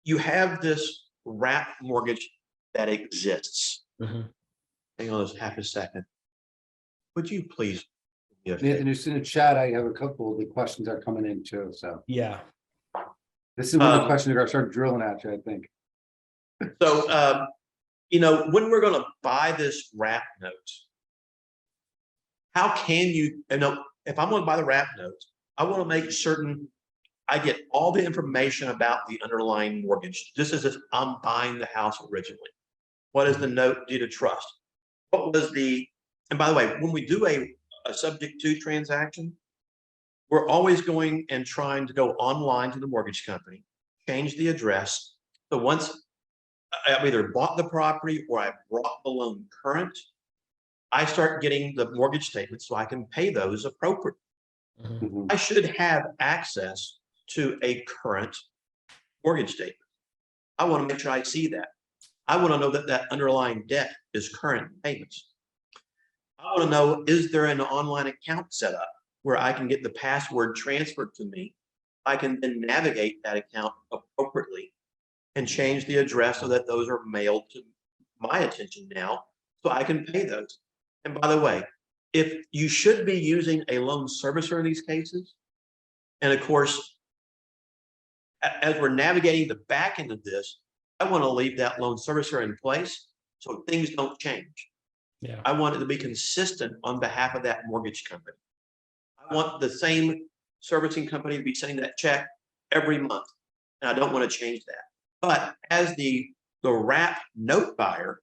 you have this wrap mortgage that exists. Mhm. Hang on just half a second. Would you please? Nathan, it's in the chat. I have a couple of the questions that are coming in too. So Yeah. this is one of the questions they're gonna start drilling at you, I think. So, when we're going to buy this wrap note, how can you know, if I'm going to buy the wrap note, I want to make certain I get all the information about the underlying mortgage, just as if I'm buying the house originally. What is the note deed of trust? What was and by the way, when we do a subject to transaction, we're always going and trying to go online to the mortgage company, change the address. So once I've either bought the property or I brought the loan current, I start getting the mortgage statement so I can pay those appropriately. Mhm. I should have access to a current mortgage statement. I want to make sure I see that. I want to know that that underlying debt is current payments. I want to know, is there an online account set up where I can get the password transferred to me? I can then navigate that account appropriately and change the address so that those are mailed to my attention now so I can pay those. And by the way, if you should be using a loan servicer in these cases, and of course, as we're navigating the back end of this, I want to leave that loan servicer in place so things don't change. Yeah. I want it to be consistent on behalf of that mortgage company. I want the same servicing company to be sending that check every month, and I don't want to change that. But as the wrap note buyer,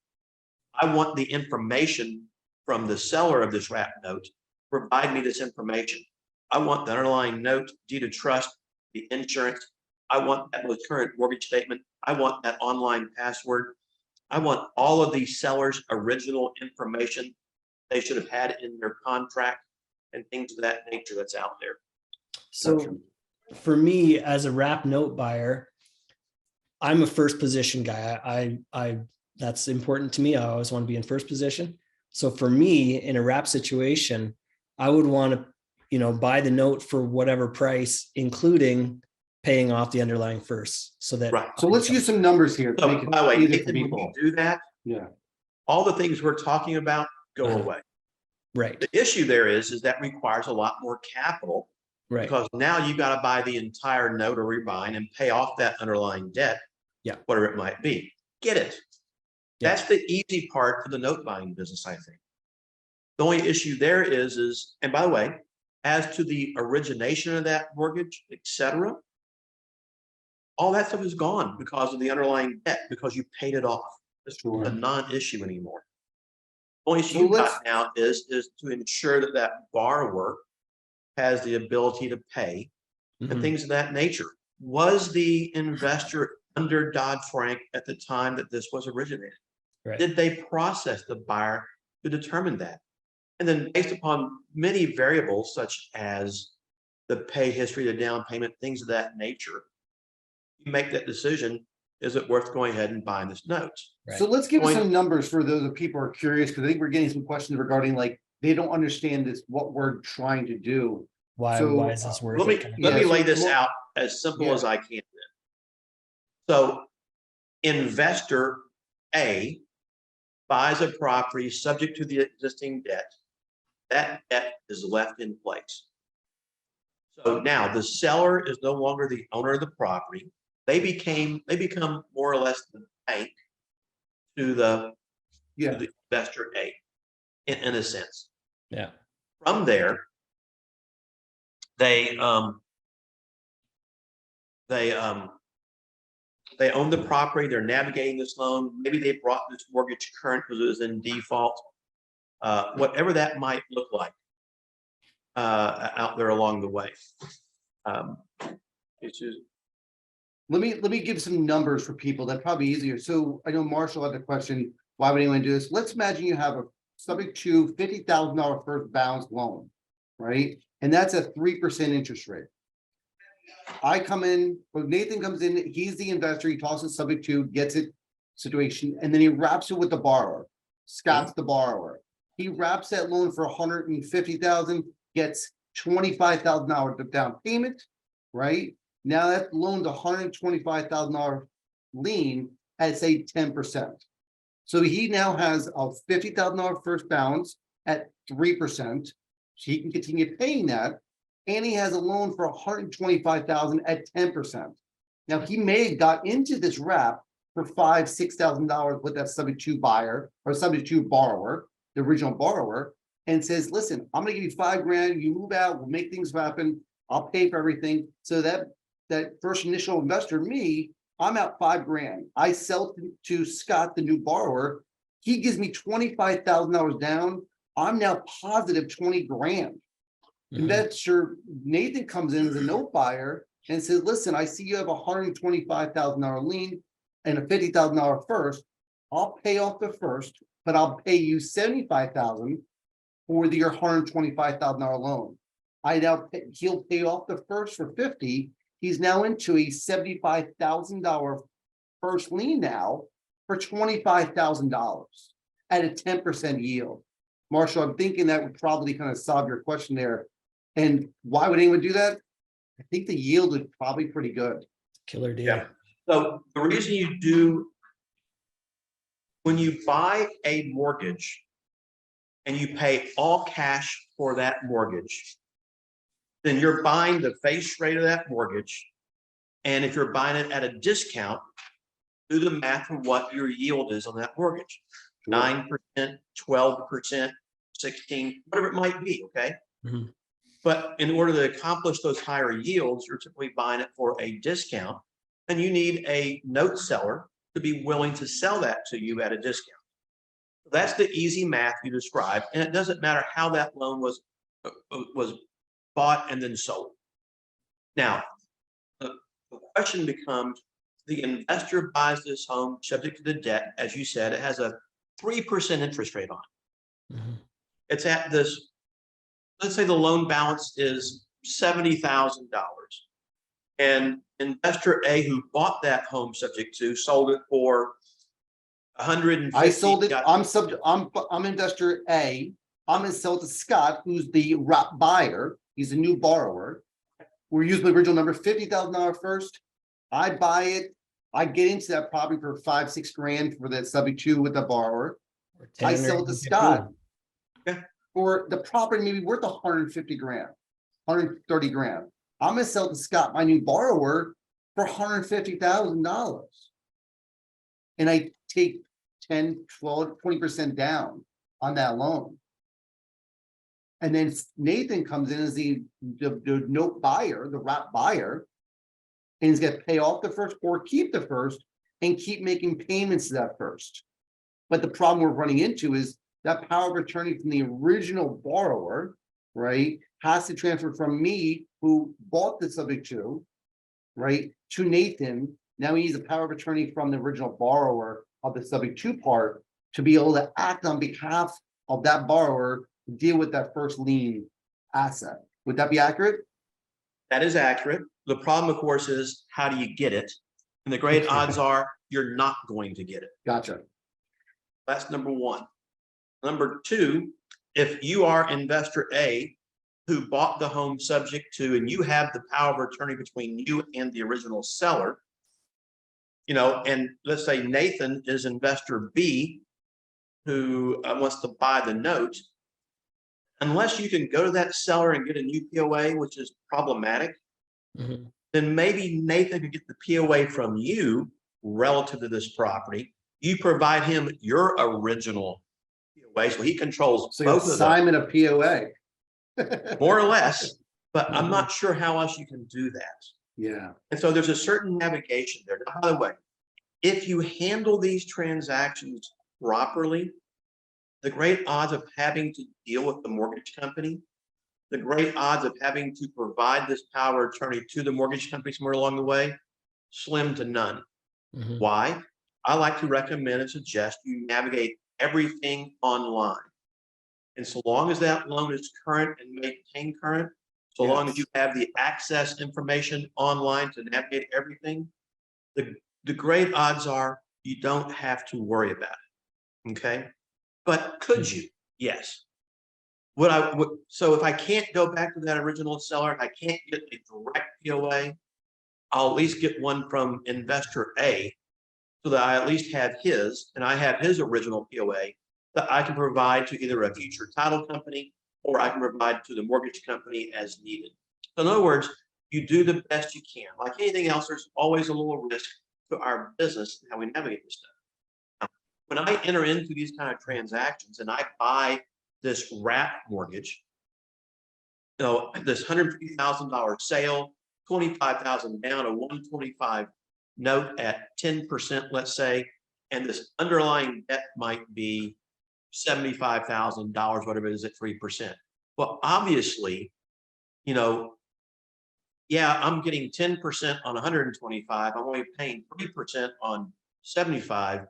I want the information from the seller of this wrap note to provide me this information. I want the underlying note, deed of trust, the insurance. I want that most current mortgage statement. I want that online password. I want all of the seller's original information they should have had in their contract and things of that nature that's out there. So for me as a wrap note buyer, I'm a first position guy. I that's important to me. I always want to be in first position. So for me in a wrap situation, I would want to, buy the note for whatever price, including paying off the underlying first. So that Right. So let's use some numbers here to So make it by the way, easy for when you people. do that, Yeah. all the things we're talking about go away. Right. The issue there is that requires a lot more capital Right. because now you've got to buy the entire note or you're buying and pay off that underlying debt, Yeah. whatever it might be. Get it? Yeah. That's the easy part for the note buying business, I think. The only issue there is, and by the way, as to the origination of that mortgage, et cetera, all that stuff is gone because of the underlying debt, because you paid it off. It's Sure. a non-issue anymore. The only issue So you've let's- got now is to ensure that that borrower has the ability to pay and Mhm. things of that nature. Was the investor under Dodd-Frank at the time that this was originated? Right. Did they process the buyer to determine that? And then based upon many variables such as the pay history, the down payment, things of that nature, you make that decision. Is it worth going ahead and buying this note? Right. So let's give us Going- some numbers for those of people who are curious, because I think we're getting some questions regarding like they don't understand this, what we're trying to do. Why is this worth Let me it? let me Yeah, lay so this more- out as simple Yeah. as I can. So, investor A buys a property subject to the existing debt. That debt is left in place. So now the seller is no longer the owner of the property. They become more or less the bank to the investor A, in a sense. Yeah. From there, they own the property. They're navigating this loan. Maybe they brought this mortgage current because it was in default. Whatever that might look like out there along the way. It's just, Let me give some numbers for people. That's probably easier. So I know Marshall had the question, why would anyone do this? Let's imagine you have a subject to $50,000 first balance loan, right? And that's a 3% interest rate. I come in, when Nathan comes in, he's the investor, he tosses subject to, gets it situation, and then he wraps it with the borrower. Scott's the borrower. He wraps that loan for 150,000, gets $25,000 down payment, right? Now that loan's $125,000 lien at say 10%. So he now has a $50,000 first balance at 3%. So he can continue paying that. And he has a loan for $125,000 at 10%. Now he may have got into this wrap for $5,000-$6,000 with that subject to buyer or subject to borrower, the original borrower, and says, listen, I'm gonna give you $5,000, you move out, we'll make things happen, I'll pay for everything. So that first initial investor, me, I'm out $5,000. I sell to Scott, the new borrower. He gives me $25,000 down. I'm now positive 20 grand. Investor Nathan comes in as a note buyer and says, listen, I see you have a $125,000 lien and a $50,000 first. I'll pay off the first, but I'll pay you $75,000 for your $125,000 loan. He'll pay off the first for 50. He's now into a $75,000 first lien now for $25,000 at a 10% yield. Marshall, I'm thinking that would probably kind of solve your question there. And why would anyone do that? I think the yield is probably pretty good. Killer deal. Yeah. So the reason you do, when you buy a mortgage and you pay all cash for that mortgage, then you're buying the face rate of that mortgage. And if you're buying it at a discount, do the math of what your yield is on that mortgage. 9%, 12%, 16, whatever it might be, okay? Mhm. But in order to accomplish those higher yields, you're typically buying it for a discount, and you need a note seller to be willing to sell that to you at a discount. That's the easy math you described, and it doesn't matter how that loan was bought and then sold. Now, the question becomes, the investor buys this home subject to the debt. As you said, it has a 3% interest rate on it. Mhm. It's at this, let's say the loan balance is $70,000. And investor A, who bought that home subject to, sold it for 150. I sold it. I'm investor A. I'm gonna sell it to Scott, who's the buyer. He's a new borrower. We're using the original number, $50,000 first. I buy it. I get into that property for $5-6 grand for that subject to with the borrower. Or I 10 or sell it to 15. Scott. Okay. For the property maybe worth 150 grand, 130 grand. I'm gonna sell it to Scott, my new borrower, for $150,000. And I take 10, 12, 20% down on that loan. And then Nathan comes in as the note buyer, the wrap buyer, and he's gonna pay off the first or keep the first and keep making payments to that first. But the problem we're running into is that power of attorney from the original borrower, right, has to transfer from me, who bought the subject to, right, to Nathan. Now he needs a power of attorney from the original borrower of the subject to part to be able to act on behalf of that borrower to deal with that first lien asset. Would that be accurate? That is accurate. The problem, of course, is how do you get it? And the great odds are you're not going to get it. Gotcha. That's number one. Number two, if you are investor A who bought the home subject to, and you have the power of attorney between you and the original seller, you know, and let's say Nathan is investor B who wants to buy the note, unless you can go to that seller and get a new POA, which is problematic, Mhm. then maybe Nathan could get the POA from you relative to this property. You provide him your original POA, so he controls So both of them, assignment of POA. more or less, but I'm not sure how else you can do that. Yeah. And so there's a certain navigation there. Now, by the way, if you handle these transactions properly, the great odds of having to deal with the mortgage company, the great odds of having to provide this power of attorney to the mortgage company somewhere along the way, slim to none. Mhm. Why? I like to recommend and suggest you navigate everything online. And so long as that loan is current and maintained current, so long as you have the access information online to navigate everything, the great odds are you don't have to worry about it. Okay. But could you? Yes. So if I can't go back to that original seller, I can't get a direct POA, I'll at least get one from investor A so that I at least have his, and I have his original POA that I can provide to either a future title company or I can provide to the mortgage company as needed. So in other words, you do the best you can. Like anything else, there's always a little risk to our business and how we navigate this stuff. Now, when I enter into these kind of transactions and I buy this wrap mortgage, you know, this $150,000 sale, 25,000 down, a 125 note at 10%, let's say, and this underlying debt might be $75,000, whatever it is at 3%. Well, obviously, you know, yeah, I'm getting 10% on 125. I'm only paying 3% on 75.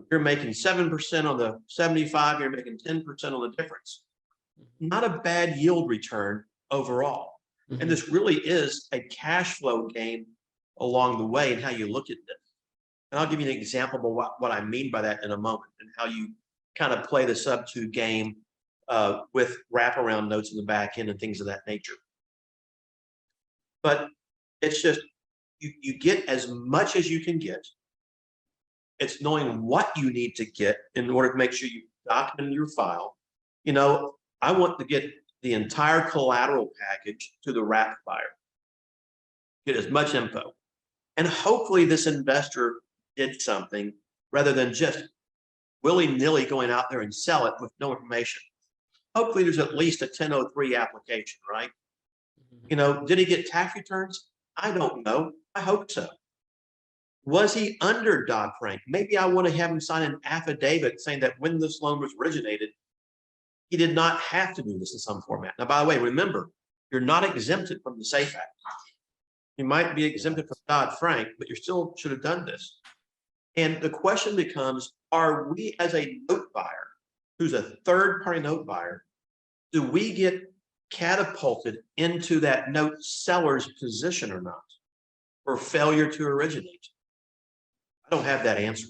You're making 7% on the 75. You're making 10% on the difference. Not a bad yield return overall. And this really is a cash flow game along the way and how you look at this. And I'll give you an example of what I mean by that in a moment and how you kind of play the sub-2 game with wraparound notes in the back end and things of that nature. But it's just, you get as much as you can get. It's knowing what you need to get in order to make sure you document your file. You know, I want to get the entire collateral package to the wrap buyer. Get as much info. And hopefully this investor did something rather than just willy-nilly going out there and sell it with no information. Hopefully there's at least a 1003 application, right? You know, did he get tax returns? I don't know. I hope so. Was he under Dodd-Frank? Maybe I want to have him sign an affidavit saying that when this loan was originated, he did not have to do this in some format. Now, by the way, remember, you're not exempted from the SAFE Act. You might be exempted from Dodd-Frank, but you still should have done this. And the question becomes, are we as a note buyer, who's a third-party note buyer, do we get catapulted into that note seller's position or not, for failure to originate? I don't have that answer.